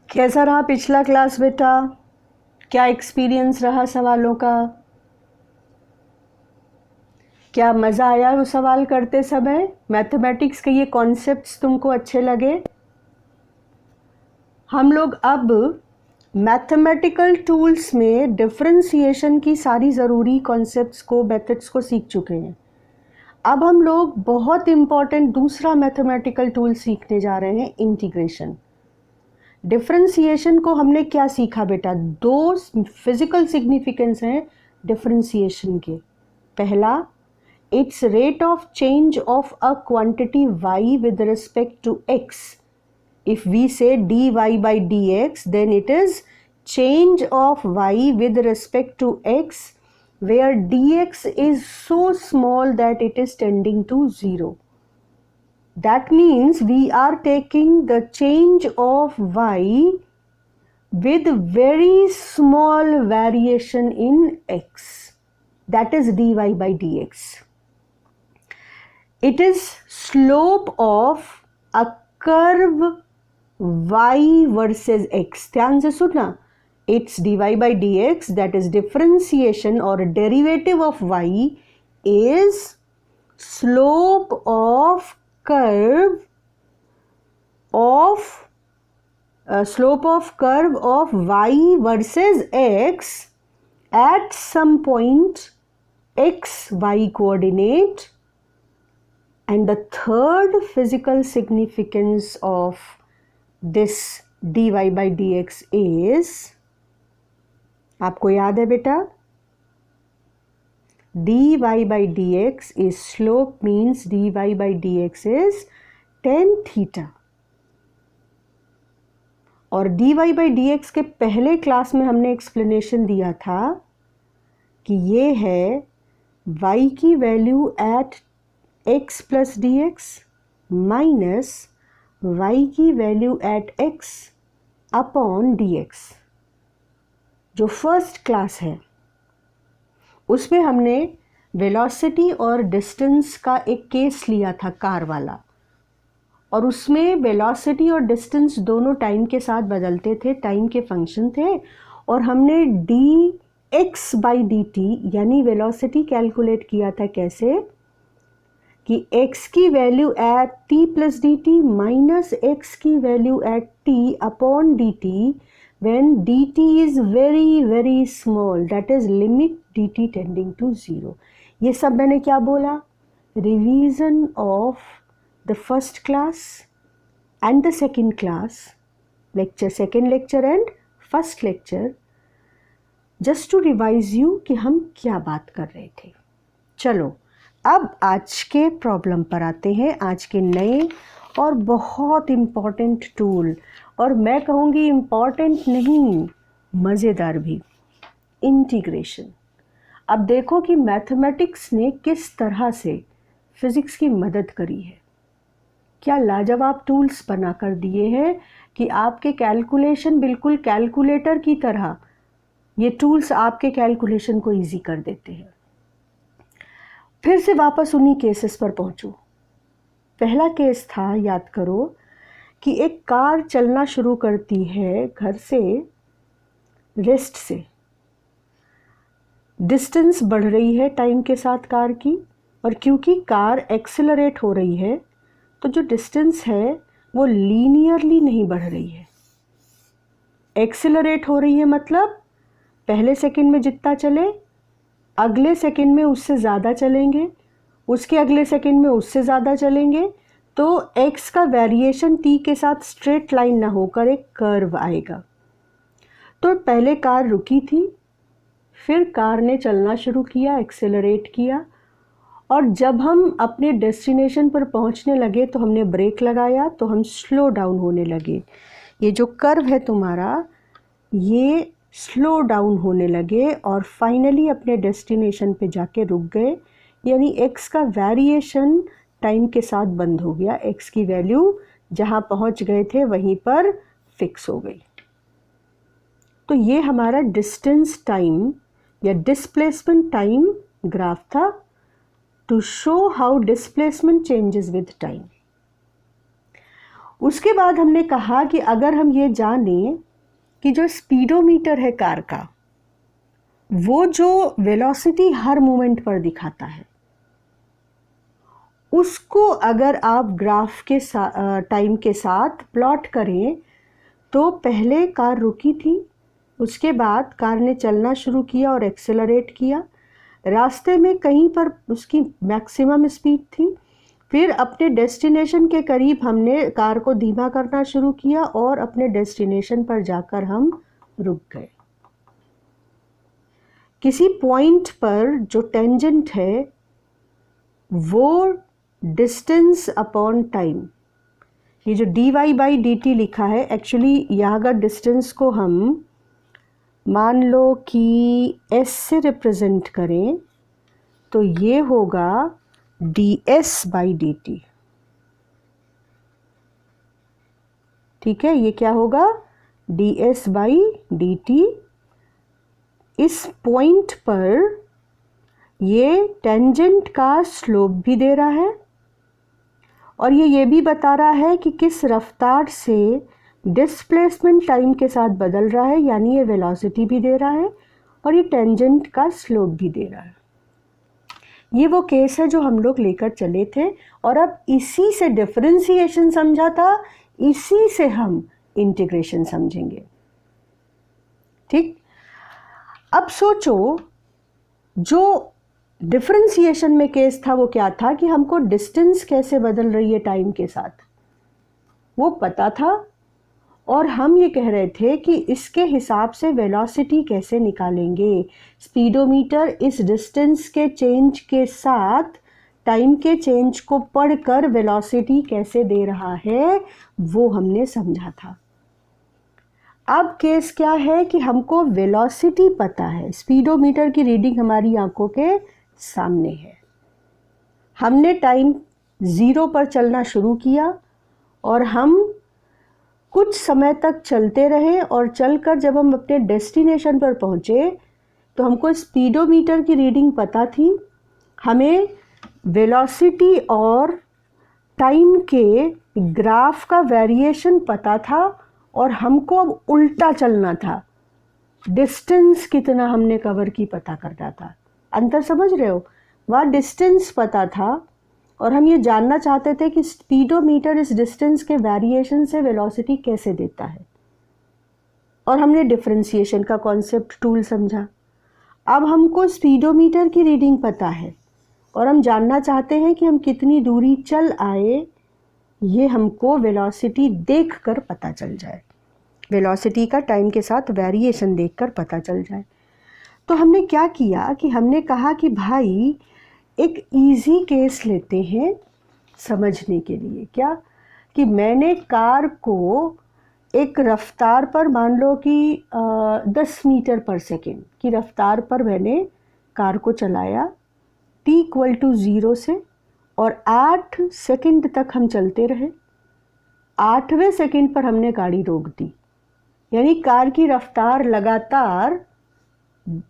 कैसा रहा पिछला क्लास बेटा? क्या एक्सपीरियंस रहा सवालों का? क्या मज़ा आया वो सवाल करते समय? मैथमेटिक्स के ये कॉन्सेप्ट्स तुमको अच्छे लगे? हम लोग अब मैथमेटिकल टूल्स में डिफरेंशिएशन की सारी ज़रूरी कॉन्सेप्ट्स को, मेथड्स को सीख चुके हैं। अब हम लोग बहुत इम्पॉर्टेंट दूसरा मैथमेटिकल टूल सीखने जा रहे हैं, इंटीग्रेशन। डिफरेंशिएशन को हमने क्या सीखा बेटा? दो फिजिकल सिग्निफिकेंस हैं डिफरेंशिएशन के। पहला, it's rate of change of a quantity y with respect to x. If we say dy by dx, then it is change of y with respect to x, where dx is so small that it is tending to 0. That means we are taking the change of y with very small variation in x. That is dy by dx. It is slope of a curve y versus x. ध्यान से सुनना. It's dy by dx, that is differentiation or derivative of y is slope of curve of y versus x at some point x y coordinate. And the third physical significance of this dy by dx is, आपको याद है बेटा? dy by dx is slope, means dy by dx is tan theta. और dy by dx के पहले class में हमने explanation दिया था कि ये है y की value at x plus d x minus y की value at x upon d x. जो फर्स्ट क्लास है उसमें हमने वेलोसिटी और डिस्टेंस का एक केस लिया था, कार वाला, और उसमें वेलोसिटी और डिस्टेंस दोनों टाइम के साथ बदलते थे, टाइम के फंक्शन थे, और हमने d x by d t यानी वेलोसिटी कैलकुलेट किया था। कैसे? कि x की value at t plus d t minus x की value at t upon d t when dt is very very small, that is limit dt tending to 0. ये सब मैंने क्या बोला? Revision of the first class and the second class, lecture, second lecture and first lecture, just to revise you कि हम क्या बात कर रहे थे। चलो अब आज के प्रॉब्लम पर आते हैं, आज के नए और बहुत इम्पॉर्टेंट टूल, और मैं कहूँगी इम्पॉर्टेंट नहीं, मज़ेदार भी, इंटीग्रेशन। अब देखो कि मैथमेटिक्स ने किस तरह से फिज़िक्स की मदद करी है, क्या लाजवाब टूल्स बना कर दिए हैं कि आपके कैलकुलेशन बिल्कुल कैलकुलेटर की तरह, ये टूल्स आपके कैलकुलेशन को ईजी कर देते हैं। फिर से वापस उन्हीं केसेस पर पहुँचूँ। पहला केस था, याद करो, कि एक कार चलना शुरू करती है घर से, रेस्ट से। डिस्टेंस बढ़ रही है टाइम के साथ कार की, और क्योंकि कार एक्सेलरेट हो रही है तो जो डिस्टेंस है वो लीनियरली नहीं बढ़ रही है। एक्सेलरेट हो रही है मतलब पहले सेकंड में जितना चले, अगले सेकंड में उससे ज़्यादा चलेंगे, उसके अगले सेकंड में उससे ज़्यादा चलेंगे, तो x का वेरिएशन t के साथ स्ट्रेट लाइन ना होकर एक कर्व आएगा। तो पहले कार रुकी थी, फिर कार ने चलना शुरू किया, एक्सेलरेट किया, और जब हम अपने डेस्टिनेशन पर पहुंचने लगे तो हमने ब्रेक लगाया, तो हम स्लो डाउन होने लगे। ये जो कर्व है तुम्हारा, ये स्लो डाउन होने लगे और फाइनली अपने डेस्टिनेशन पे जाके रुक गए, यानी x का वेरिएशन टाइम के साथ बंद हो गया, x की वैल्यू जहाँ पहुँच गए थे वहीं पर फिक्स हो गई। तो ये हमारा डिस्टेंस टाइम या डिस्प्लेसमेंट टाइम ग्राफ था, to show how displacement changes with time. उसके बाद हमने कहा कि अगर हम ये जानें कि जो स्पीडोमीटर है कार का, वो जो वेलोसिटी हर मोमेंट पर दिखाता है, उसको अगर आप ग्राफ के टाइम के साथ प्लॉट करें, तो पहले कार रुकी थी, उसके बाद कार ने चलना शुरू किया और एक्सेलरेट किया, रास्ते में कहीं पर उसकी मैक्सिमम स्पीड थी, फिर अपने डेस्टिनेशन के करीब हमने कार को धीमा करना शुरू किया और अपने डेस्टिनेशन पर जाकर हम रुक गए। किसी पॉइंट पर जो टेंजेंट है वो डिस्टेंस अपॉन टाइम, ये जो dy/dt लिखा है, एक्चुअली यहाँ का डिस्टेंस को हम मान लो कि s से रिप्रेजेंट करें तो ये होगा ds/dt। ठीक है, ये क्या होगा? ds/dt। इस पॉइंट पर ये टेंजेंट का स्लोप भी दे रहा है और ये भी बता रहा है कि किस रफ्तार से डिस्प्लेसमेंट टाइम के साथ बदल रहा है, यानी ये वेलोसिटी भी दे रहा है और ये टेंजेंट का स्लोप भी दे रहा है। ये वो केस है जो हम लोग लेकर चले थे और अब इसी से डिफरेंशिएशन समझा था, इसी से हम इंटीग्रेशन समझेंगे। ठीक, अब सोचो जो डिफरेंशिएशन में केस था वो क्या था कि हमको डिस्टेंस कैसे बदल रही है टाइम के साथ वो पता था और हम ये कह रहे थे कि इसके हिसाब से वेलोसिटी कैसे निकालेंगे। स्पीडोमीटर इस डिस्टेंस के चेंज के साथ टाइम के चेंज को पढ़कर वेलोसिटी कैसे दे रहा है वो हमने समझा था। अब केस क्या है कि हमको वेलोसिटी पता है, स्पीडोमीटर की रीडिंग हमारी आंखों के सामने है, हमने टाइम 0 पर चलना शुरू किया और हम कुछ समय तक चलते रहे और चलकर जब हम अपने डेस्टिनेशन पर पहुंचे तो हमको स्पीडोमीटर की रीडिंग पता थी, हमें वेलोसिटी और टाइम के ग्राफ का वेरिएशन पता था और हमको अब उल्टा चलना था, डिस्टेंस कितना हमने कवर की पता करना था। अंतर समझ रहे हो? वहाँ डिस्टेंस पता था और हम ये जानना चाहते थे कि स्पीडोमीटर इस डिस्टेंस के वेरिएशन से वेलोसिटी कैसे देता है और हमने डिफरेंशिएशन का कॉन्सेप्ट टूल समझा। अब हमको स्पीडोमीटर की रीडिंग पता है और हम जानना चाहते हैं कि हम कितनी दूरी चल आए, ये हमको वेलोसिटी देखकर पता चल जाए, वेलोसिटी का टाइम के साथ वेरिएशन देखकर पता चल जाए। तो हमने क्या किया कि हमने कहा कि भाई एक इजी केस लेते हैं समझने के लिए। क्या कि मैंने कार को एक रफ्तार पर, मान लो कि 10 मीटर पर सेकेंड की रफ्तार पर मैंने कार को चलाया t=0 से और 8 सेकंड तक हम चलते रहे। 8वें सेकंड पर हमने गाड़ी रोक दी, यानी कार की रफ्तार लगातार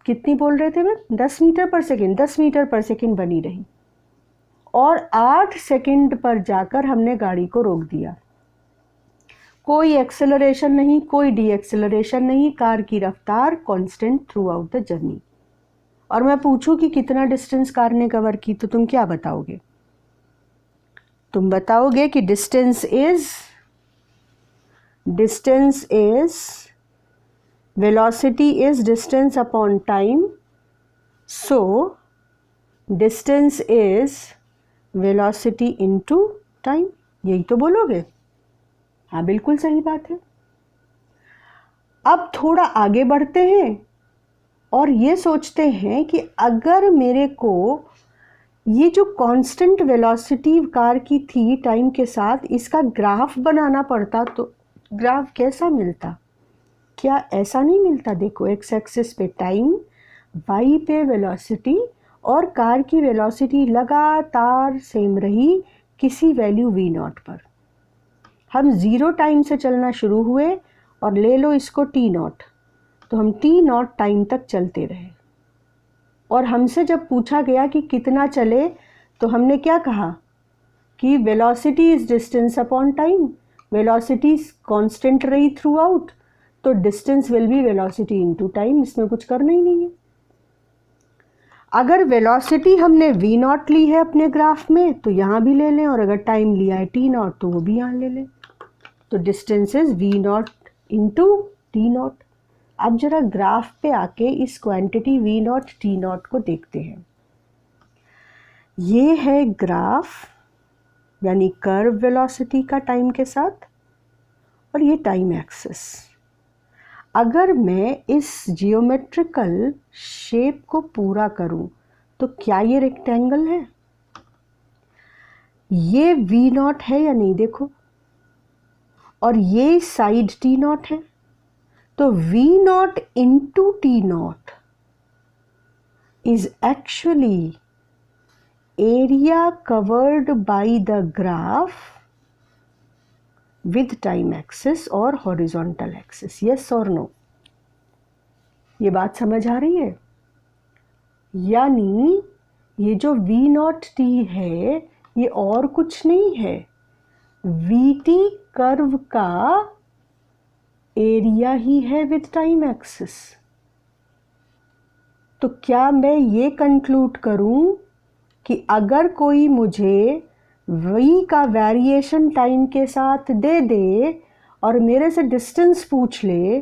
कितनी बोल रहे थे मैं? 10 मीटर पर सेकेंड, 10 मीटर पर सेकेंड बनी रही और 8 सेकंड पर जाकर हमने गाड़ी को रोक दिया। कोई एक्सेलरेशन नहीं, कोई डी एक्सेलरेशन नहीं, कार की रफ्तार constant through out the journey. और मैं पूछूं कि कितना डिस्टेंस कार ने कवर की तो तुम क्या बताओगे? तुम बताओगे कि distance is velocity is distance upon time, so distance is velocity into time। यही तो बोलोगे? हाँ, बिल्कुल सही बात है। अब थोड़ा आगे बढ़ते हैं और ये सोचते हैं कि अगर मेरे को ये जो कांस्टेंट वेलोसिटी कार की थी टाइम के साथ, इसका ग्राफ बनाना पड़ता तो ग्राफ कैसा मिलता? क्या ऐसा नहीं मिलता? देखो, एक्स एक्सिस पे टाइम, वाई पे वेलोसिटी और कार की वेलोसिटी लगातार सेम रही किसी वैल्यू v0 पर। हम 0 टाइम से चलना शुरू हुए और ले लो इसको t0, तो हम t0 टाइम तक चलते रहे और हमसे जब पूछा गया कि कितना चले तो हमने क्या कहा कि velocity is distance upon time. Velocity constant रही थ्रू आउट, तो distance will be velocity into time, इसमें कुछ करना ही नहीं है। अगर वेलोसिटी हमने v नॉट ली है अपने ग्राफ में तो यहाँ भी ले लें, और अगर टाइम लिया है t नॉट तो वो भी यहाँ ले लें। तो distance is v not into t not. अब जरा ग्राफ पे आके इस quantity v not t not को देखते हैं। ये है ग्राफ, यानी कर्व वेलोसिटी का टाइम के साथ, और ये टाइम एक्सिस। अगर मैं इस जियोमेट्रिकल शेप को पूरा करूं तो क्या ये रेक्टेंगल है? ये v नॉट है या नहीं देखो, और ये साइड t नॉट है, तो v not into t not is actually area covered by the graph with time axis और horizontal axis, yes or no? ये बात समझ आ रही है? यानी ये जो v नॉट t है ये और कुछ नहीं है, vt कर्व का एरिया ही है with time axis। तो क्या मैं ये कंक्लूड करूं कि अगर कोई मुझे v का वेरिएशन टाइम के साथ दे दे और मेरे से डिस्टेंस पूछ ले,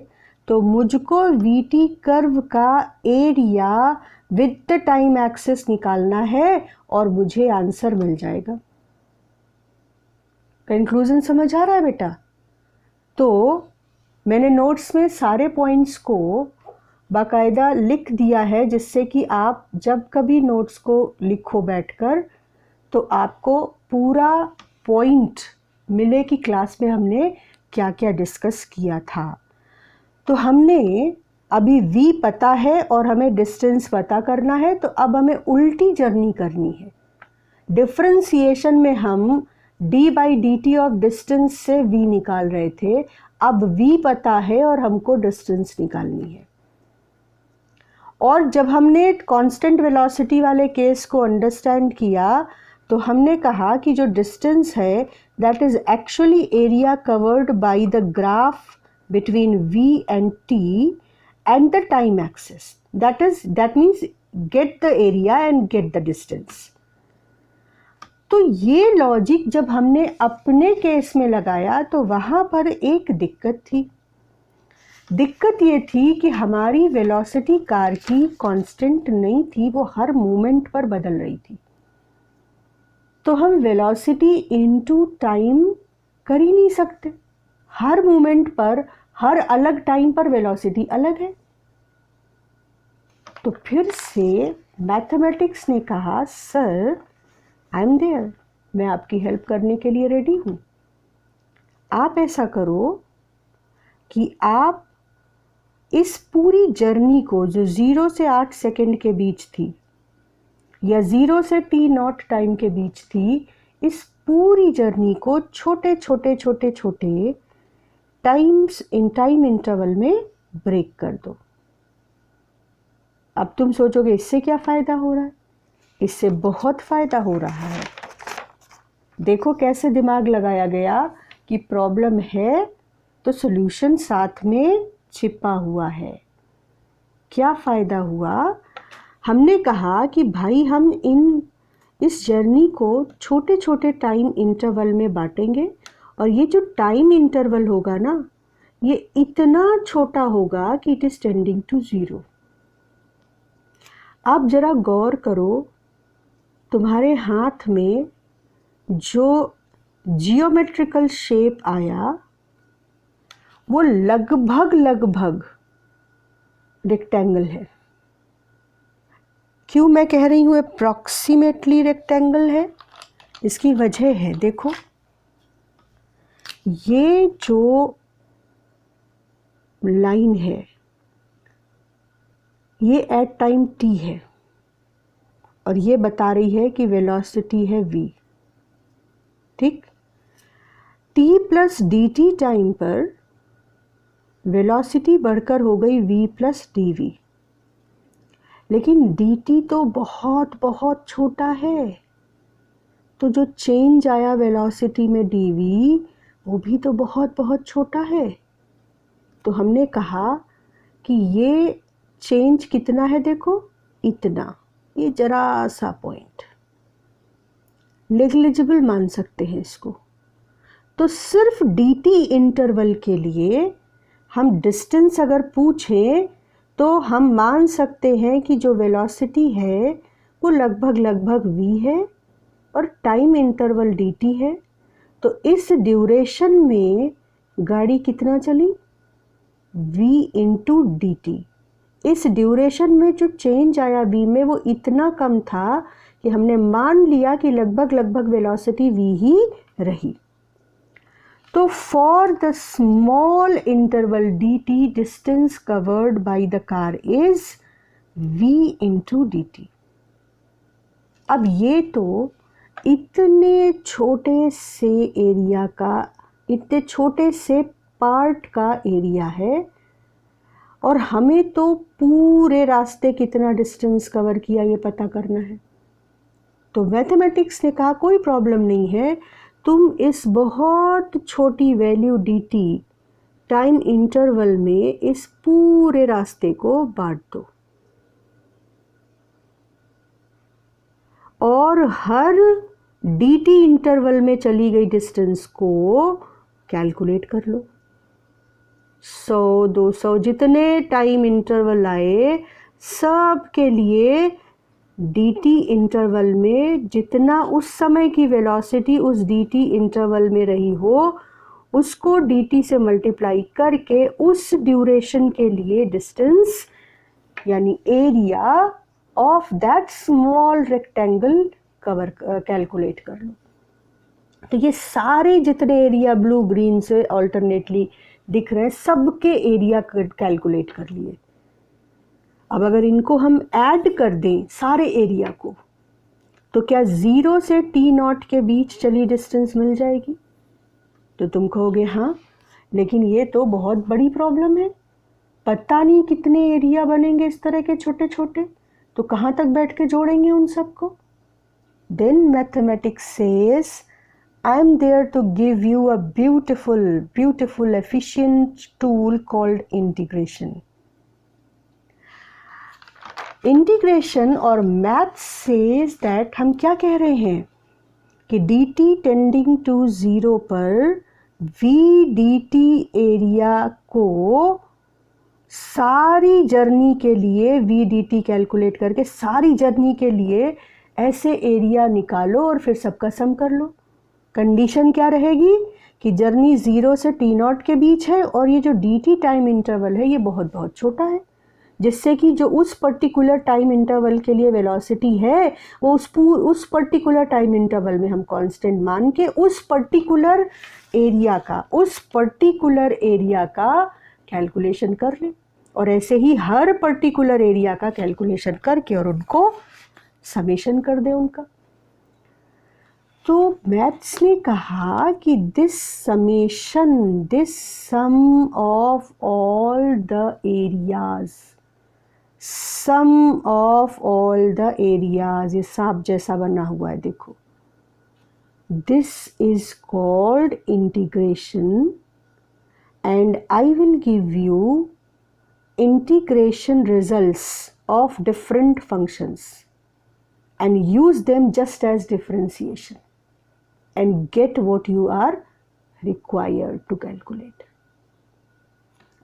तो मुझको vt कर्व का area with the time axis निकालना है और मुझे आंसर मिल जाएगा। कंक्लूजन समझ आ रहा है बेटा? तो मैंने नोट्स में सारे पॉइंट्स को बाकायदा लिख दिया है, जिससे कि आप जब कभी नोट्स को लिखो बैठकर तो आपको पूरा पॉइंट मिले कि क्लास में हमने क्या क्या डिस्कस किया था। तो हमने अभी v पता है और हमें डिस्टेंस पता करना है, तो अब हमें उल्टी जर्नी करनी है। डिफरेंशिएशन में हम d by d T of distance से v निकाल रहे थे, अब v पता है और हमको डिस्टेंस निकालनी है। और जब हमने कांस्टेंट वेलोसिटी वाले केस को अंडरस्टैंड किया तो हमने कहा कि जो डिस्टेंस है that is actually area covered by the graph between v and t and the time axis, that means get the area and get the distance. तो ये लॉजिक जब हमने अपने केस में लगाया तो वहाँ पर एक दिक्कत थी। दिक्कत ये थी कि हमारी वेलोसिटी कार की कांस्टेंट नहीं थी, वो हर मोमेंट पर बदल रही थी। तो हम वेलोसिटी इनटू टाइम कर ही नहीं सकते, हर मोमेंट पर हर अलग टाइम पर वेलोसिटी अलग है। तो फिर से मैथमेटिक्स ने कहा सर आई एम देयर, मैं आपकी हेल्प करने के लिए रेडी हूँ। आप ऐसा करो कि आप इस पूरी जर्नी को जो 0 से 8 सेकंड के बीच थी या 0 से t नॉट टाइम के बीच थी, इस पूरी जर्नी को छोटे छोटे छोटे छोटे टाइम इंटरवल में ब्रेक कर दो। अब तुम सोचोगे इससे क्या फ़ायदा हो रहा है? इससे बहुत फ़ायदा हो रहा है। देखो कैसे दिमाग लगाया गया कि प्रॉब्लम है तो सॉल्यूशन साथ में छिपा हुआ है। क्या फ़ायदा हुआ? हमने कहा कि भाई हम इस जर्नी को छोटे छोटे टाइम इंटरवल में बांटेंगे, और ये जो टाइम इंटरवल होगा ना ये इतना छोटा होगा कि इट इज़ टेंडिंग टू 0। आप जरा गौर करो, तुम्हारे हाथ में जो जियोमेट्रिकल शेप आया वो लगभग रेक्टेंगल है। क्यों मैं कह रही हूँ अप्रॉक्सीमेटली रेक्टेंगल है? इसकी वजह है, देखो ये जो लाइन है ये एट टाइम t है और ये बता रही है कि वेलोसिटी है v, ठीक। t plus d T time पर वेलोसिटी बढ़कर हो गई v प्लस डी वी, लेकिन dt तो बहुत बहुत छोटा है, तो जो चेंज आया वेलोसिटी में dv वो भी तो बहुत बहुत छोटा है। तो हमने कहा कि ये चेंज कितना है, देखो इतना, ये जरा सा पॉइंट, नेग्लिजिबल मान सकते हैं इसको। तो सिर्फ dt इंटरवल के लिए हम डिस्टेंस अगर पूछें तो हम मान सकते हैं कि जो वेलोसिटी है वो लगभग v है और टाइम इंटरवल dt है। तो इस ड्यूरेशन में गाड़ी कितना चली, v इंटू डी टी। इस ड्यूरेशन में जो चेंज आया v में वो इतना कम था कि हमने मान लिया कि लगभग वेलोसिटी v ही रही। तो for the small interval dt distance covered by the car is v into D T. अब ये तो इतने छोटे से एरिया का, इतने छोटे से पार्ट का एरिया है और हमें तो पूरे रास्ते कितना डिस्टेंस कवर किया ये पता करना है। तो मैथमेटिक्स ने कहा कोई प्रॉब्लम नहीं है, तुम इस बहुत छोटी वैल्यू dt टाइम इंटरवल में इस पूरे रास्ते को बांट दो और हर dt इंटरवल में चली गई डिस्टेंस को कैलकुलेट कर लो। 100, 200 जितने टाइम इंटरवल आए सब के लिए dt इंटरवल में जितना उस समय की वेलोसिटी उस dt इंटरवल में रही हो उसको dt से मल्टीप्लाई करके उस ड्यूरेशन के लिए डिस्टेंस यानी area of that small rectangle cover calculate कर लो। तो ये सारे जितने एरिया ब्लू ग्रीन से ऑल्टरनेटली दिख रहे हैं सबके एरिया कैलकुलेट कर लिए। अब अगर इनको हम ऐड कर दें सारे एरिया को तो क्या 0 से t0 के बीच चली डिस्टेंस मिल जाएगी? तो तुम कहोगे हाँ, लेकिन ये तो बहुत बड़ी प्रॉब्लम है, पता नहीं कितने एरिया बनेंगे इस तरह के छोटे छोटे, तो कहाँ तक बैठ के जोड़ेंगे उन सबको? Then mathematics says I am there to give you a beautiful efficient tool called integration. Integration और मैथ सेज दैट हम क्या कह रहे हैं कि dt टेंडिंग टू 0 पर v dt एरिया को सारी जर्नी के लिए v dt कैलकुलेट करके सारी जर्नी के लिए ऐसे एरिया निकालो और फिर सबका सम कर लो। कंडीशन क्या रहेगी कि जर्नी 0 से t0 के बीच है और ये जो dt टाइम इंटरवल है ये बहुत बहुत छोटा है, जिससे कि जो उस पर्टिकुलर टाइम इंटरवल के लिए वेलोसिटी है वो उस पर्टिकुलर टाइम इंटरवल में हम कांस्टेंट मान के उस पर्टिकुलर एरिया का कैलकुलेशन कर लें और ऐसे ही हर पर्टिकुलर एरिया का कैलकुलेशन करके और उनको समेशन कर दें उनका। तो मैथ्स ने कहा कि this sum of all the areas, ये सांप जैसा बना हुआ है देखो, this is called integration and I will give you integration results of different functions and use them just as differentiation and get what you are required to calculate.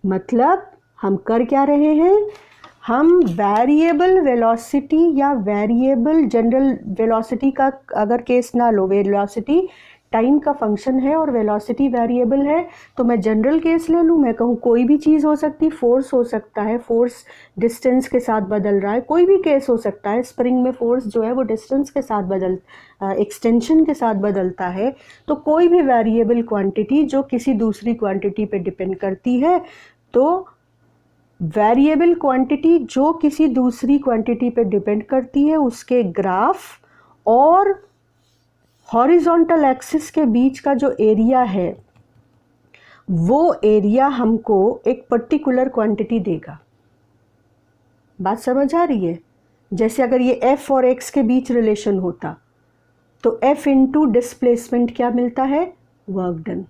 मतलब हम कर क्या रहे हैं, हम वेरिएबल वेलोसिटी या वेरिएबल जनरल वेलोसिटी का अगर केस ना लो, वेलोसिटी टाइम का फंक्शन है और वेलोसिटी वेरिएबल है, तो मैं जनरल केस ले लूँ, मैं कहूँ कोई भी चीज़ हो सकती, फोर्स हो सकता है, फोर्स डिस्टेंस के साथ बदल रहा है, कोई भी केस हो सकता है, स्प्रिंग में फोर्स जो है वो डिस्टेंस के साथ एक्सटेंशन के साथ बदलता है। तो कोई भी वेरिएबल क्वांटिटी जो किसी दूसरी क्वांटिटी पे डिपेंड करती है, तो वेरिएबल क्वांटिटी जो किसी दूसरी क्वांटिटी पे डिपेंड करती है उसके ग्राफ और हॉरिजॉन्टल एक्सिस के बीच का जो एरिया है वो एरिया हमको एक पर्टिकुलर क्वांटिटी देगा। बात समझ आ रही है? जैसे अगर ये f और x के बीच रिलेशन होता तो f इंटू डिस्प्लेसमेंट क्या मिलता है, वर्क डन।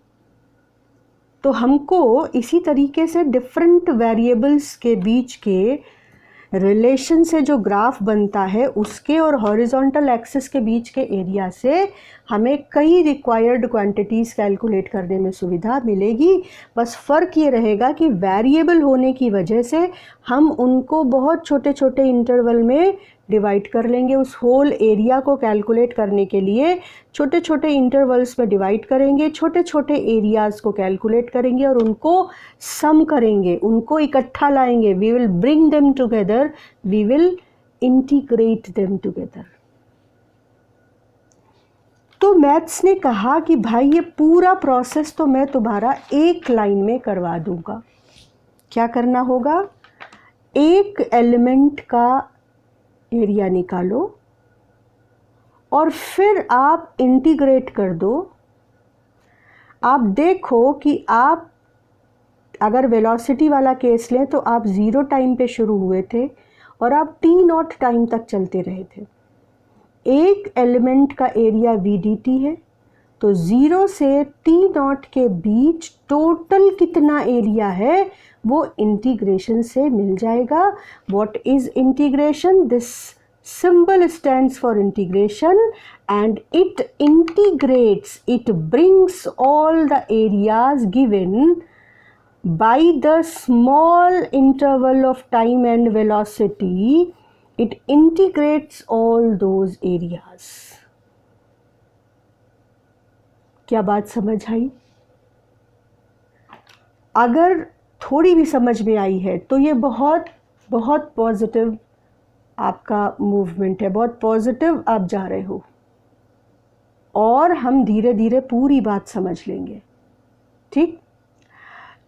तो हमको इसी तरीके से डिफरेंट वेरिएबल्स के बीच के रिलेशन से जो ग्राफ बनता है उसके और हॉरिजॉन्टल एक्सिस के बीच के एरिया से हमें कई रिक्वायर्ड क्वांटिटीज़ कैलकुलेट करने में सुविधा मिलेगी। बस फ़र्क ये रहेगा कि वेरिएबल होने की वजह से हम उनको बहुत छोटे छोटे इंटरवल में डिवाइड कर लेंगे। उस होल एरिया को कैलकुलेट करने के लिए छोटे छोटे इंटरवल्स में डिवाइड करेंगे, छोटे छोटे एरियाज़ को कैलकुलेट करेंगे और उनको सम करेंगे, उनको इकट्ठा लाएंगे। We will bring them together, we will integrate them together. तो मैथ्स ने कहा कि भाई ये पूरा प्रोसेस तो मैं तुम्हारा एक लाइन में करवा दूंगा। क्या करना होगा? एक एलिमेंट का एरिया निकालो और फिर आप इंटीग्रेट कर दो। आप देखो कि आप अगर वेलोसिटी वाला केस लें तो आप 0 टाइम पे शुरू हुए थे और आप t0 टाइम तक चलते रहे थे। एक एलिमेंट का एरिया VDT है, तो 0 से t0 के बीच टोटल कितना एरिया है वो इंटीग्रेशन से मिल जाएगा। What is integration? This symbol stands for integration and it integrates, it brings all the areas given by the small interval of time and velocity, it integrates all those areas. क्या बात समझ आई? अगर थोड़ी भी समझ में आई है तो ये बहुत बहुत पॉजिटिव आपका मूवमेंट है, बहुत पॉजिटिव आप जा रहे हो और हम धीरे धीरे पूरी बात समझ लेंगे। ठीक?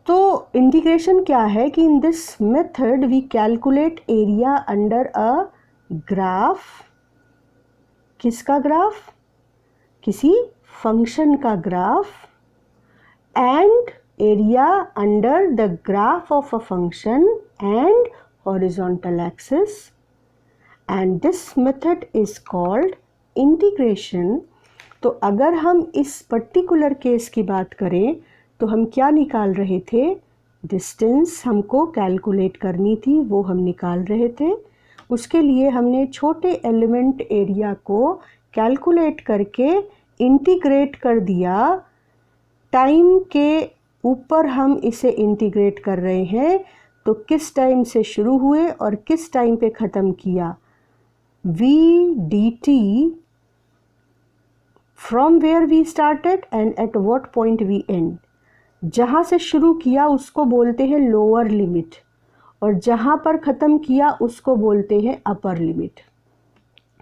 तो इंटीग्रेशन क्या है कि in this method we calculate area under a graph. किसका ग्राफ? किसी फंक्शन का graph. And area under the graph of a function and horizontal axis, and this method is called integration। तो अगर हम इस पर्टिकुलर केस की बात करें तो हम क्या निकाल रहे थे? डिस्टेंस हमको कैलकुलेट करनी थी, वो हम निकाल रहे थे। उसके लिए हमने छोटे एलिमेंट एरिया को कैलकुलेट करके इंटीग्रेट कर दिया। टाइम के ऊपर हम इसे इंटीग्रेट कर रहे हैं, तो किस टाइम से शुरू हुए और किस टाइम पे ख़त्म किया? VDT from where we started and at what point we end। जहाँ से शुरू किया उसको बोलते हैं लोअर लिमिट और जहाँ पर ख़त्म किया उसको बोलते हैं अपर लिमिट।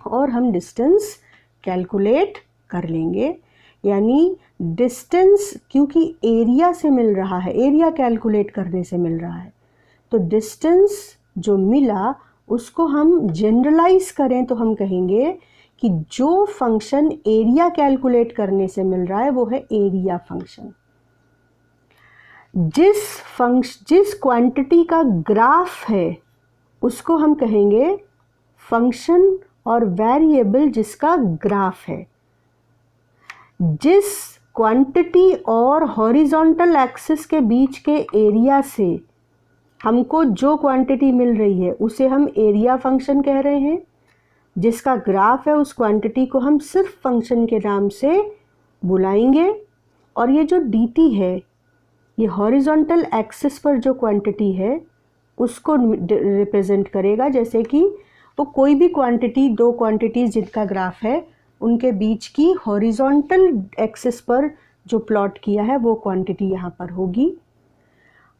और हम डिस्टेंस कैलकुलेट कर लेंगे। यानी डिस्टेंस क्योंकि एरिया से मिल रहा है, एरिया कैलकुलेट करने से मिल रहा है, तो डिस्टेंस जो मिला उसको हम जनरलाइज करें तो हम कहेंगे कि जो फंक्शन एरिया कैलकुलेट करने से मिल रहा है वो है एरिया फंक्शन। जिस क्वांटिटी का ग्राफ है उसको हम कहेंगे फंक्शन और वेरिएबल जिसका ग्राफ है। जिस क्वांटिटी और हॉरिजॉन्टल एक्सिस के बीच के एरिया से हमको जो क्वांटिटी मिल रही है उसे हम एरिया फंक्शन कह रहे हैं। जिसका ग्राफ है उस क्वांटिटी को हम सिर्फ फंक्शन के नाम से बुलाएंगे। और ये जो dt है ये हॉरिजॉन्टल एक्सिस पर जो क्वांटिटी है उसको रिप्रेजेंट करेगा। जैसे कि वो कोई भी क्वांटिटी, दो क्वांटिटीज़ जिनका ग्राफ है उनके बीच की हॉरिजॉन्टल एक्सिस पर जो प्लॉट किया है वो क्वांटिटी यहाँ पर होगी।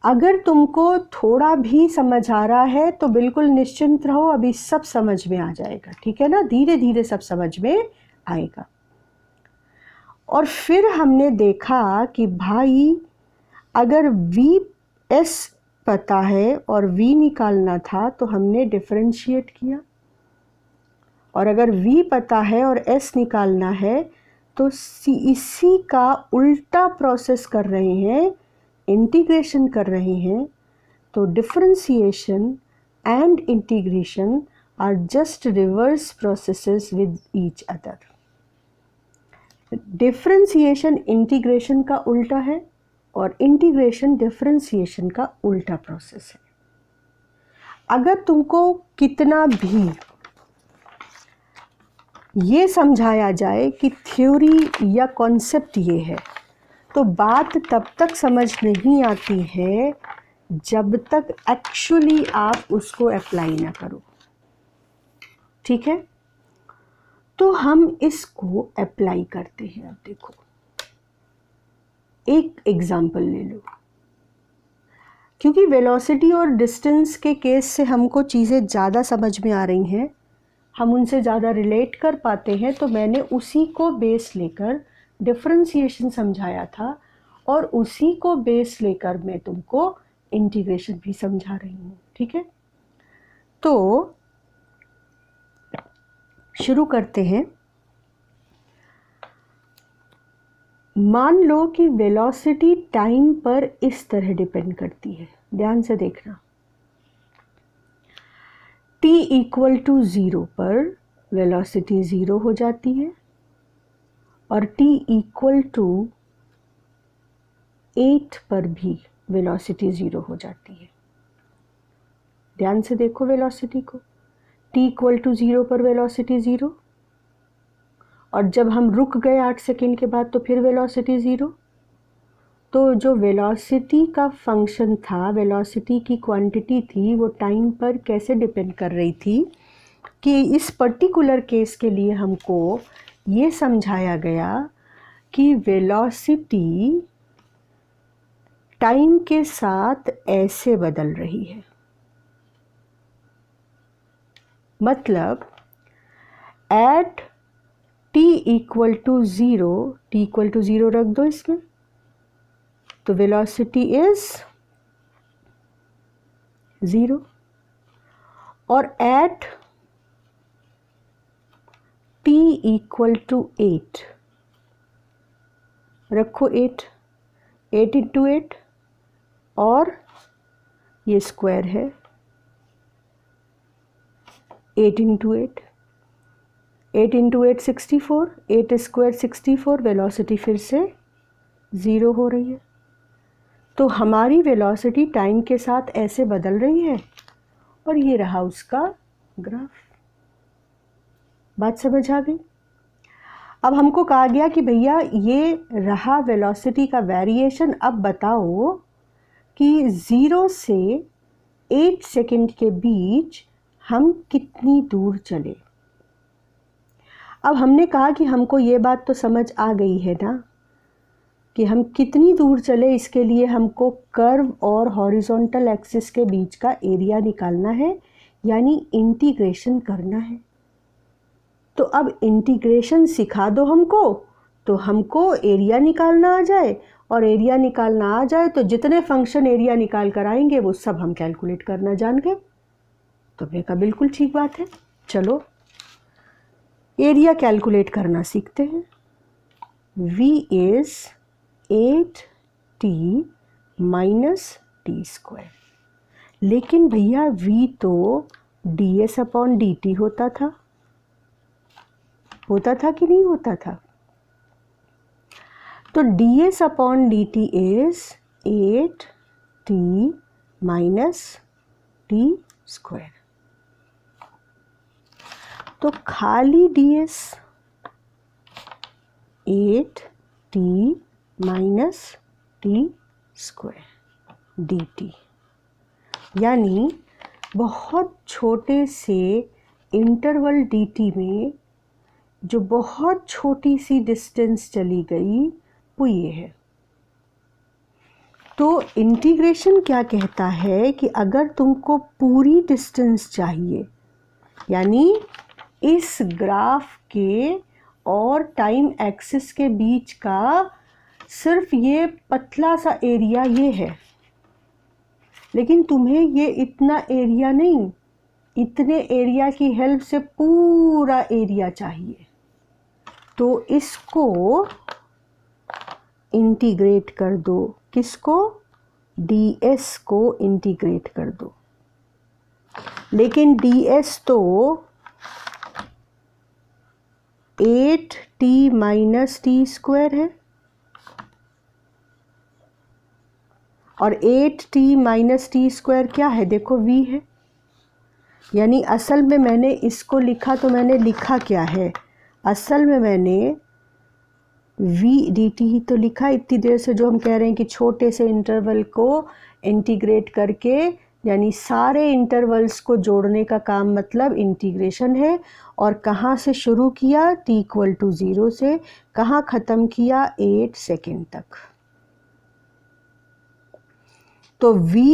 अगर तुमको थोड़ा भी समझ आ रहा है तो बिल्कुल निश्चिंत रहो, अभी सब समझ में आ जाएगा। ठीक है ना? धीरे धीरे सब समझ में आएगा। और फिर हमने देखा कि भाई अगर VS पता है और V निकालना था तो हमने डिफरेंशिएट किया, और अगर V पता है और S निकालना है तो इसी का उल्टा प्रोसेस कर रहे हैं, इंटीग्रेशन कर रहे हैं। तो differentiation and integration are just reverse processes with each other. Differentiation integration का उल्टा है और इंटीग्रेशन डिफरेंशिएशन का उल्टा प्रोसेस है। अगर तुमको कितना भी ये समझाया जाए कि थ्योरी या कॉन्सेप्ट ये है, तो बात तब तक समझ नहीं आती है जब तक एक्चुअली आप उसको अप्लाई ना करो। ठीक है, तो हम इसको अप्लाई करते हैं। अब देखो, एक एग्जाम्पल ले लो, क्योंकि वेलोसिटी और डिस्टेंस के केस से हमको चीज़ें ज़्यादा समझ में आ रही हैं, हम उनसे ज़्यादा रिलेट कर पाते हैं, तो मैंने उसी को बेस लेकर डिफरेंशिएशन समझाया था और उसी को बेस लेकर मैं तुमको इंटीग्रेशन भी समझा रही हूँ। ठीक है, तो शुरू करते हैं। मान लो कि वेलोसिटी टाइम पर इस तरह डिपेंड करती है, ध्यान से देखना। t इक्वल टू 0 पर वेलोसिटी 0 हो जाती है और t इक्वल टू 8 पर भी वेलोसिटी 0 हो जाती है। ध्यान से देखो वेलोसिटी को, t इक्वल टू 0 पर वेलोसिटी 0, और जब हम रुक गए 8 सेकेंड के बाद तो फिर वेलोसिटी 0। तो जो वेलोसिटी का फंक्शन था, वेलोसिटी की क्वांटिटी थी, वो टाइम पर कैसे डिपेंड कर रही थी कि इस पर्टिकुलर केस के लिए हमको ये समझाया गया कि वेलोसिटी टाइम के साथ ऐसे बदल रही है। मतलब at t equal to 0, t equal to 0 रख दो इसमें, तो वेलोसिटी इज 0, और एट t इक्वल टू 8 रखो 8 इंटू 8, और ये स्क्वायर है 8 इंटू 8, 8 इंटू 8 64, 8 स्क्वायर 64, वेलोसिटी फिर से 0 हो रही है। तो हमारी वेलोसिटी टाइम के साथ ऐसे बदल रही है, और ये रहा उसका ग्राफ। बात समझ आ गई? अब हमको कहा गया कि भैया ये रहा वेलोसिटी का वेरिएशन, अब बताओ कि 0 से 8 सेकेंड के बीच हम कितनी दूर चले। अब हमने कहा कि हमको ये बात तो समझ आ गई है ना कि हम कितनी दूर चले, इसके लिए हमको कर्व और हॉरिजॉन्टल एक्सिस के बीच का एरिया निकालना है, यानी इंटीग्रेशन करना है। तो अब इंटीग्रेशन सिखा दो हमको, तो हमको एरिया निकालना आ जाए, और एरिया निकालना आ जाए तो जितने फंक्शन एरिया निकाल कर आएंगे वो सब हम कैलकुलेट करना जान गए। तो मैंने कहा बिल्कुल ठीक बात है, चलो एरिया कैलकुलेट करना सीखते हैं। v is 8t minus t square, लेकिन भैया v तो ds अपॉन dt होता था कि नहीं होता था? तो ds upon dt is 8t minus t square. तो खाली ds 8t minus t square dt, यानी बहुत छोटे से इंटरवल dt में जो बहुत छोटी सी डिस्टेंस चली गई वो ये है। तो इंटीग्रेशन क्या कहता है कि अगर तुमको पूरी डिस्टेंस चाहिए, यानी इस ग्राफ के और टाइम एक्सिस के बीच का सिर्फ ये पतला सा एरिया ये है, लेकिन तुम्हें ये इतना एरिया नहीं, इतने एरिया की हेल्प से पूरा एरिया चाहिए, तो इसको इंटीग्रेट कर दो। किसको? ds को इंटीग्रेट कर दो। लेकिन ds तो 8t माइनस टी स्क्वायर है, और 8t माइनस टी स्क्वायर क्या है, देखो v है। यानी असल में मैंने इसको लिखा तो मैंने लिखा क्या है, असल में मैंने v dt ही तो लिखा इतनी देर से, जो हम कह रहे हैं कि छोटे से इंटरवल को इंटीग्रेट करके, यानी सारे इंटरवल्स को जोड़ने का काम मतलब इंटीग्रेशन है। और कहाँ से शुरू किया, t इक्वल टू 0 से, कहाँ ख़त्म किया, 8 सेकेंड तक। तो v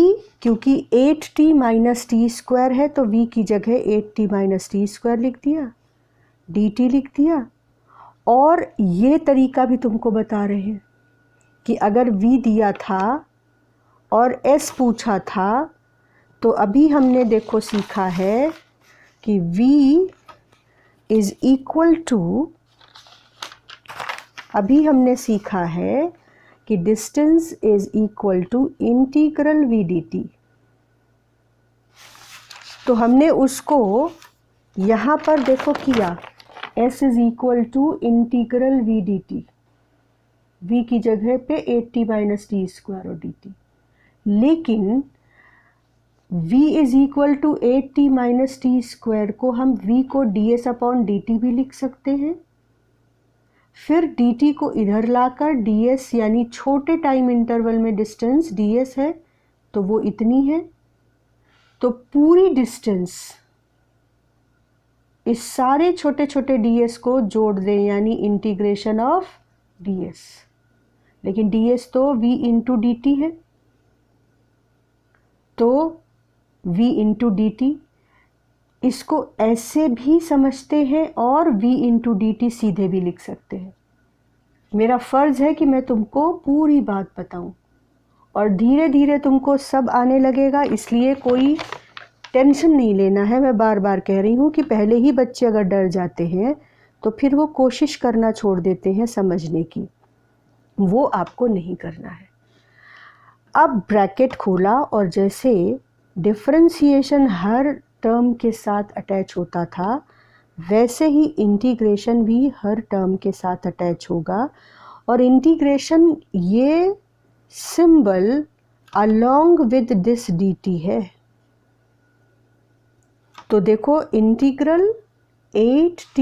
क्योंकि 8t माइनस टी स्क्वायर है तो v की जगह 8t माइनस टी स्क्वायर लिख दिया, dt लिख दिया। और ये तरीका भी तुमको बता रहे हैं कि अगर v दिया था और s पूछा था, तो अभी हमने देखो सीखा है कि v इज इक्वल टू, अभी हमने सीखा है कि distance is equal to integral v dt। तो हमने उसको यहाँ पर देखो किया, s is equal to integral v dt, v की जगह पे 8t माइनस टी स्क्वायर और dt। लेकिन v is equal to 8t minus t square को हम v को ds अपॉन dt भी लिख सकते हैं। फिर dt को इधर लाकर ds, यानी छोटे टाइम इंटरवल में डिस्टेंस ds है तो वो इतनी है, तो पूरी डिस्टेंस इस सारे छोटे छोटे ds को जोड़ दें, यानी इंटीग्रेशन ऑफ ds। लेकिन ds तो v इंटू डी टी है, तो v इंटू डी टी, इसको ऐसे भी समझते हैं और v इंटू डी टी सीधे भी लिख सकते हैं। मेरा फ़र्ज़ है कि मैं तुमको पूरी बात बताऊं और धीरे धीरे तुमको सब आने लगेगा, इसलिए कोई टेंशन नहीं लेना है। मैं बार बार कह रही हूँ कि पहले ही बच्चे अगर डर जाते हैं तो फिर वो कोशिश करना छोड़ देते हैं समझने की, वो आपको नहीं करना है। अब ब्रैकेट खोला और जैसे डिफरेंशिएशन हर टर्म के साथ अटैच होता था, वैसे ही इंटीग्रेशन भी हर टर्म के साथ अटैच होगा। और इंटीग्रेशन ये symbol along with this dt है। तो देखो इंटीग्रल 8t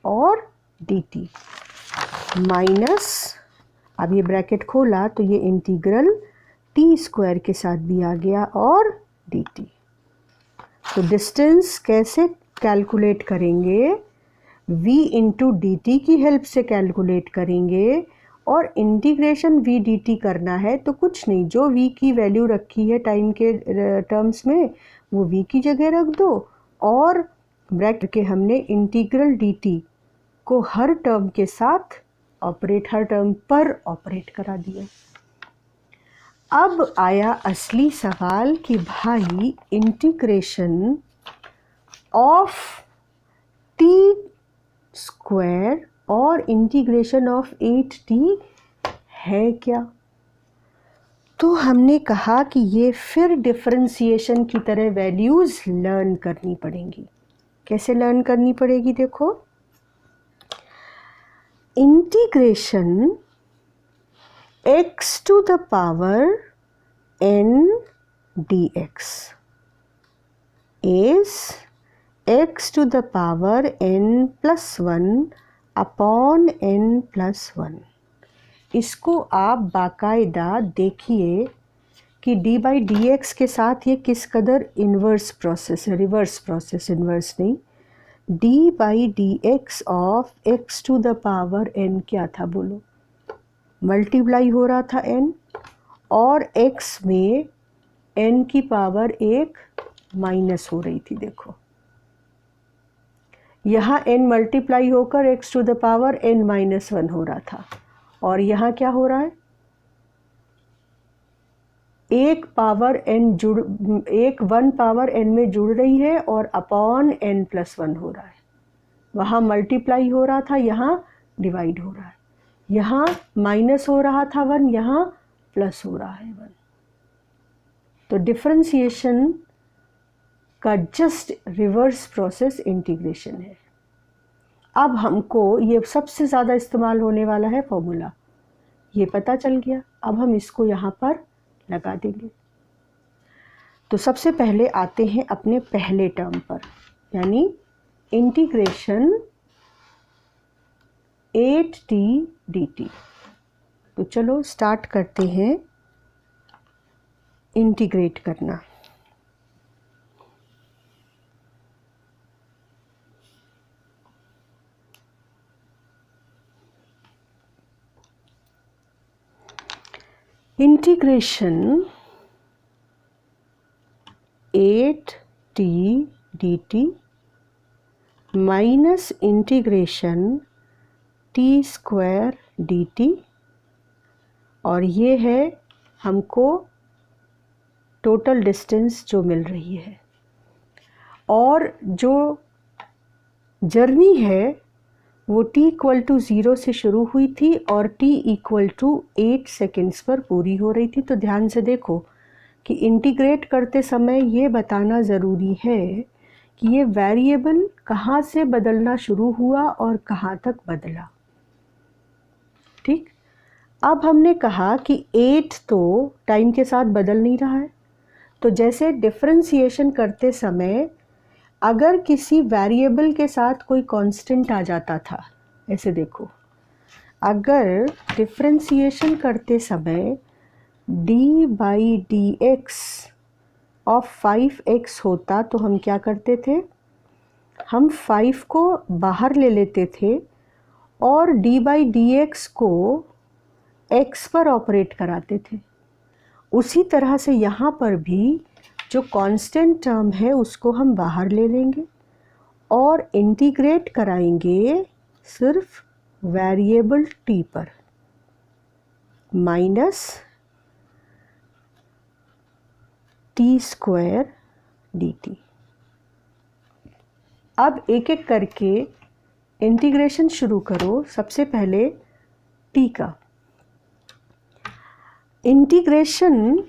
और dt माइनस, अब ये ब्रैकेट खोला तो ये इंटीग्रल t स्क्वायर के साथ भी आ गया और dt। तो डिस्टेंस कैसे कैलकुलेट करेंगे, v इंटू डी टी की हेल्प से कैलकुलेट करेंगे। और इंटीग्रेशन v dt करना है तो कुछ नहीं, जो v की वैल्यू रखी है टाइम के टर्म्स में वो v की जगह रख दो, और ब्रैकेट के हमने इंटीग्रल dt को हर टर्म के साथ ऑपरेट, हर टर्म पर ऑपरेट करा दिया। अब आया असली सवाल कि भाई इंटीग्रेशन ऑफ t स्क्वायर और इंटीग्रेशन ऑफ 8t है क्या। तो हमने कहा कि ये फिर डिफरेंशिएशन की तरह वैल्यूज़ लर्न करनी पड़ेंगी। कैसे लर्न करनी पड़ेगी, देखो integration x to the power n dx is x to the power n plus 1 upon n plus 1। इसको आप बाकायदा देखिए कि d by dx के साथ ये किस कदर इन्वर्स प्रोसेस है, रिवर्स प्रोसेस, इन्वर्स नहीं। d by dx of x to the power n क्या था बोलो, मल्टीप्लाई हो रहा था n, और x में n की पावर 1 माइनस हो रही थी। देखो यहाँ n मल्टीप्लाई होकर x to the power n minus 1 हो रहा था, और यहाँ क्या हो रहा है, एक पावर n जुड़, एक 1 पावर n में जुड़ रही है और अपॉन n प्लस 1 हो रहा है। वहाँ मल्टीप्लाई हो रहा था, यहाँ डिवाइड हो रहा है। यहाँ माइनस हो रहा था 1, यहाँ प्लस हो रहा है 1। तो डिफरेंशिएशन का जस्ट रिवर्स प्रोसेस इंटीग्रेशन है। अब हमको ये सबसे ज़्यादा इस्तेमाल होने वाला है फॉर्मूला, ये पता चल गया। अब हम इसको यहाँ पर लगा देंगे। तो सबसे पहले आते हैं अपने पहले टर्म पर, यानी इंटीग्रेशन 8t dt। तो चलो स्टार्ट करते हैं इंटीग्रेट करना। Integration 8t dt minus integration t square dt, और ये है हमको टोटल डिस्टेंस जो मिल रही है, और जो जर्नी है वो t इक्वल टू 0 से शुरू हुई थी और t इक्वल टू 8 सेकेंड्स पर पूरी हो रही थी। तो ध्यान से देखो कि इंटीग्रेट करते समय ये बताना ज़रूरी है कि ये वेरिएबल कहाँ से बदलना शुरू हुआ और कहाँ तक बदला। ठीक, अब हमने कहा कि 8 तो टाइम के साथ बदल नहीं रहा है, तो जैसे डिफरेंशिएशन करते समय अगर किसी वेरिएबल के साथ कोई कांस्टेंट आ जाता था, ऐसे देखो, अगर डिफरेंशिएशन करते समय d by D x of 5x होता तो हम क्या करते थे, हम 5 को बाहर ले लेते थे और d बाई डी एक्स को x पर ऑपरेट कराते थे। उसी तरह से यहाँ पर भी जो कांस्टेंट टर्म है उसको हम बाहर ले लेंगे और इंटीग्रेट कराएंगे सिर्फ वेरिएबल t पर, माइनस t स्क्वायर dt। अब एक एक करके इंटीग्रेशन शुरू करो। सबसे पहले t का इंटीग्रेशन,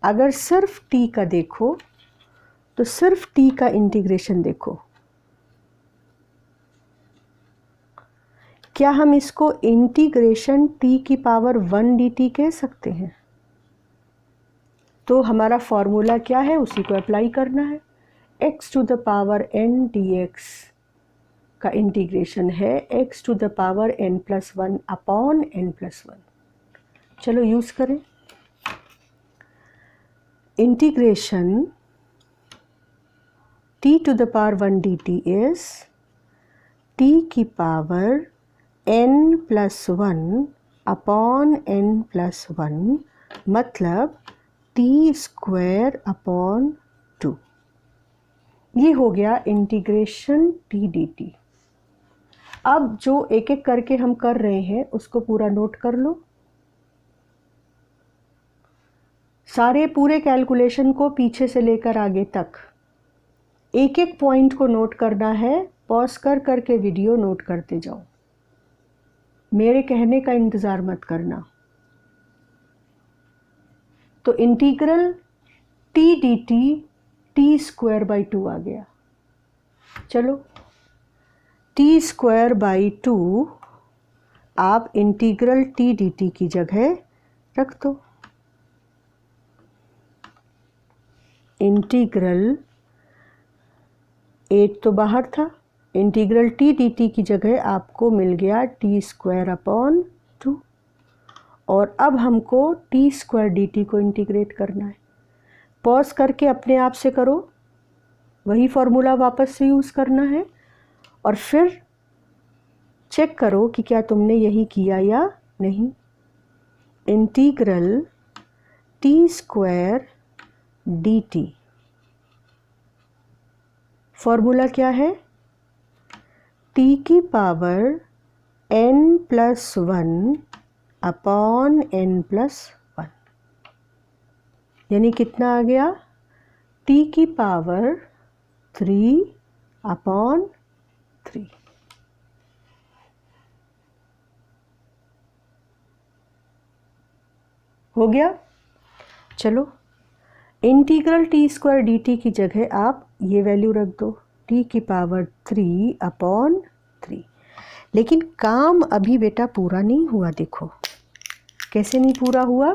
अगर सिर्फ t का देखो तो सिर्फ t का इंटीग्रेशन देखो, क्या हम इसको इंटीग्रेशन t की पावर 1 dt कह सकते हैं? तो हमारा फॉर्मूला क्या है, उसी को अप्लाई करना है। x to the power n dx का इंटीग्रेशन है x to the power n plus 1 upon n plus 1। चलो यूज़ करें। Integration t to the power 1 dt is t की power n plus 1 upon n plus 1, मतलब t square upon 2। ये हो गया integration t dt। अब जो एक एक करके हम कर रहे हैं उसको पूरा नोट कर लो। सारे पूरे कैलकुलेशन को पीछे से लेकर आगे तक एक एक पॉइंट को नोट करना है। पॉज कर करके वीडियो नोट करते जाओ, मेरे कहने का इंतज़ार मत करना। तो integral t dt t square by 2 आ गया। चलो t स्क्वायर बाई 2 आप इंटीग्रल t dt की जगह रख दो। इंटीग्रल 8 तो बाहर था, इंटीग्रल t dt की जगह आपको मिल गया t स्क्वायर अपॉन 2, और अब हमको t स्क्वायर dt को इंटीग्रेट करना है। पॉज करके अपने आप से करो, वही फॉर्मूला वापस से यूज़ करना है और फिर चेक करो कि क्या तुमने यही किया या नहीं। Integral t square dt, formula क्या है, t की power n plus 1 upon n plus 1, यानी कितना आ गया, t की पावर 3 अपॉन 3। हो गया। चलो इंटीग्रल t स्क्वायर dt की जगह आप ये वैल्यू रख दो, t की पावर 3 अपॉन 3। लेकिन काम अभी बेटा पूरा नहीं हुआ। देखो कैसे नहीं पूरा हुआ,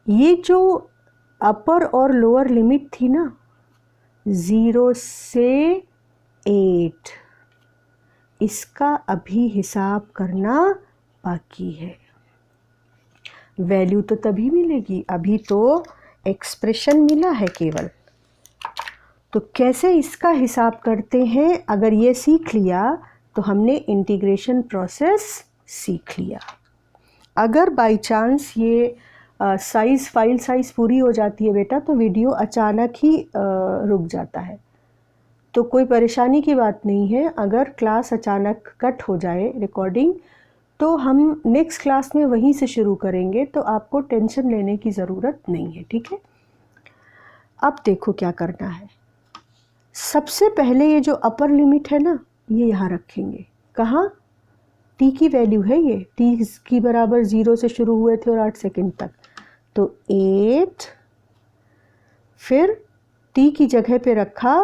ये जो अपर और लोअर लिमिट थी ना 0 से 8, इसका अभी हिसाब करना बाकी है। वैल्यू तो तभी मिलेगी, अभी तो एक्सप्रेशन मिला है केवल। तो कैसे इसका हिसाब करते हैं, अगर ये सीख लिया तो हमने इंटीग्रेशन प्रोसेस सीख लिया। अगर बाय चांस ये फाइल साइज़ पूरी हो जाती है बेटा, तो वीडियो अचानक ही रुक जाता है, तो कोई परेशानी की बात नहीं है। अगर क्लास अचानक कट हो जाए रिकॉर्डिंग, तो हम नेक्स्ट क्लास में वहीं से शुरू करेंगे, तो आपको टेंशन लेने की ज़रूरत नहीं है, ठीक है। अब देखो क्या करना है। सबसे पहले ये जो अपर लिमिट है ना, ये यहाँ रखेंगे। कहाँ? t की वैल्यू है ये, t की बराबर 0 से शुरू हुए थे और 8 सेकंड तक, तो 8, फिर t की जगह पे रखा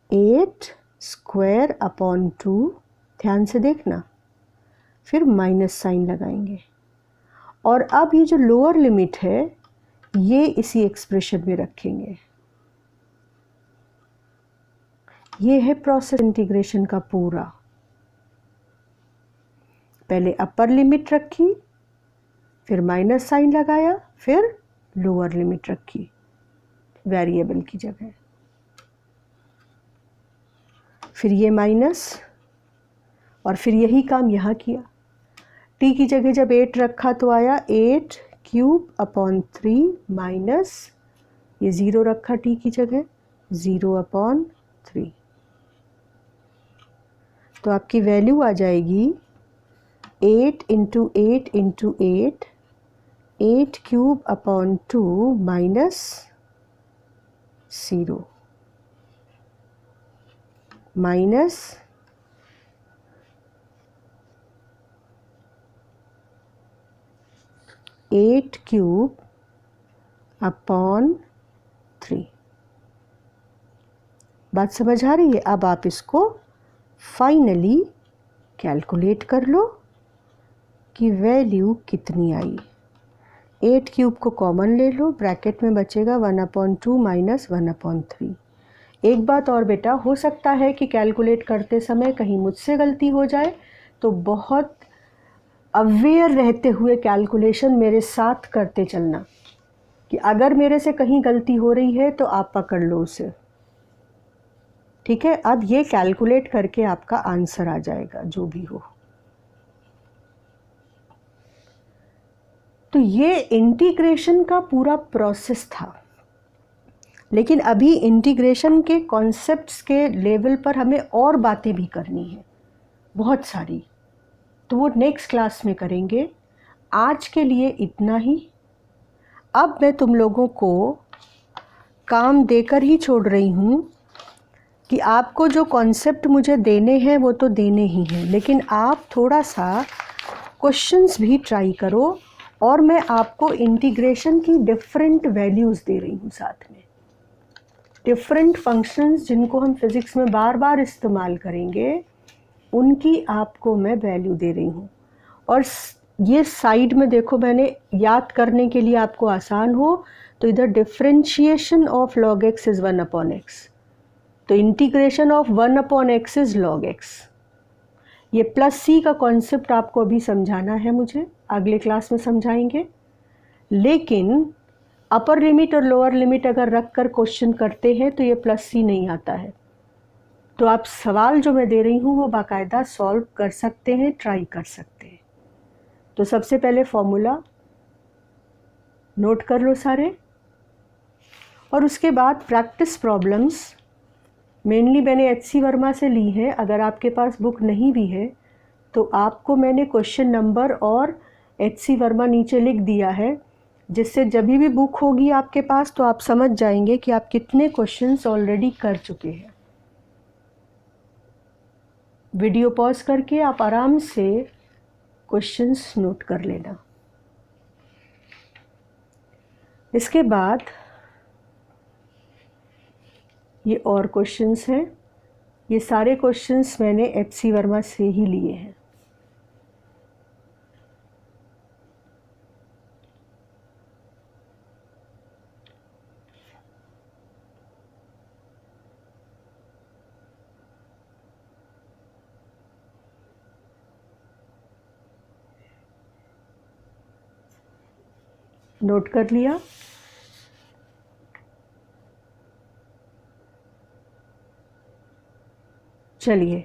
8 स्क्वायर अपॉन 2, ध्यान से देखना, फिर माइनस साइन लगाएंगे। और अब ये जो लोअर लिमिट है ये इसी एक्सप्रेशन में रखेंगे। ये है प्रोसेस इंटीग्रेशन का पूरा। पहले अपर लिमिट रखी, फिर माइनस साइन लगाया, फिर लोअर लिमिट रखी वेरिएबल की जगह, फिर ये माइनस, और फिर यही काम यहाँ किया। t की जगह जब 8 रखा तो आया 8 क्यूब अपॉन 3 माइनस ये 0 रखा t की जगह 0 अपॉन 3, तो आपकी वैल्यू आ जाएगी 8 into 8 into 8, 8 cube upon 2 minus 0 minus 8 cube upon 3। बात समझ आ रही है? अब आप इसको फाइनली कैलकुलेट कर लो कि वैल्यू कितनी आई। 8 क्यूब को कॉमन ले लो, ब्रैकेट में बचेगा 1/2 माइनस 1/3। एक बात और बेटा, हो सकता है कि कैलकुलेट करते समय कहीं मुझसे गलती हो जाए, तो बहुत अवेयर रहते हुए कैलकुलेशन मेरे साथ करते चलना, कि अगर मेरे से कहीं गलती हो रही है तो आप पकड़ लो उसे, ठीक है। अब ये कैलकुलेट करके आपका आंसर आ जाएगा जो भी हो। तो ये इंटीग्रेशन का पूरा प्रोसेस था, लेकिन अभी इंटीग्रेशन के कॉन्सेप्ट्स के लेवल पर हमें और बातें भी करनी है, बहुत सारी, तो वो नेक्स्ट क्लास में करेंगे। आज के लिए इतना ही। अब मैं तुम लोगों को काम देकर ही छोड़ रही हूँ कि आपको जो कॉन्सेप्ट मुझे देने हैं वो तो देने ही हैं, लेकिन आप थोड़ा सा क्वेश्चंस भी ट्राई करो, और मैं आपको इंटीग्रेशन की डिफरेंट वैल्यूज़ दे रही हूँ साथ में। डिफरेंट फंक्शंस जिनको हम फिज़िक्स में बार बार इस्तेमाल करेंगे, उनकी आपको मैं वैल्यू दे रही हूँ। और ये साइड में देखो, मैंने याद करने के लिए आपको आसान हो, तो इधर differentiation of log x is 1/x, तो integration of 1/x is log x। ये प्लस सी का कॉन्सेप्ट आपको अभी समझाना है, मुझे अगले क्लास में समझाएंगे। लेकिन अपर लिमिट और लोअर लिमिट अगर रख कर क्वेश्चन करते हैं तो ये प्लस सी नहीं आता है, तो आप सवाल जो मैं दे रही हूँ वो बाकायदा सॉल्व कर सकते हैं, ट्राई कर सकते हैं। तो सबसे पहले फॉर्मूला नोट कर लो सारे, और उसके बाद प्रैक्टिस प्रॉब्लम्स मेनली मैंने एच.सी. वर्मा से ली है। अगर आपके पास बुक नहीं भी है तो आपको मैंने क्वेश्चन नंबर और एच.सी. वर्मा नीचे लिख दिया है, जिससे जब भी बुक होगी आपके पास तो आप समझ जाएंगे कि आप कितने क्वेश्चंस ऑलरेडी कर चुके हैं। वीडियो पॉज करके आप आराम से क्वेश्चंस नोट कर लेना। इसके बाद ये और क्वेश्चंस हैं, ये सारे क्वेश्चंस मैंने एच.सी. वर्मा से ही लिए हैं। नोट कर लिया। चलिए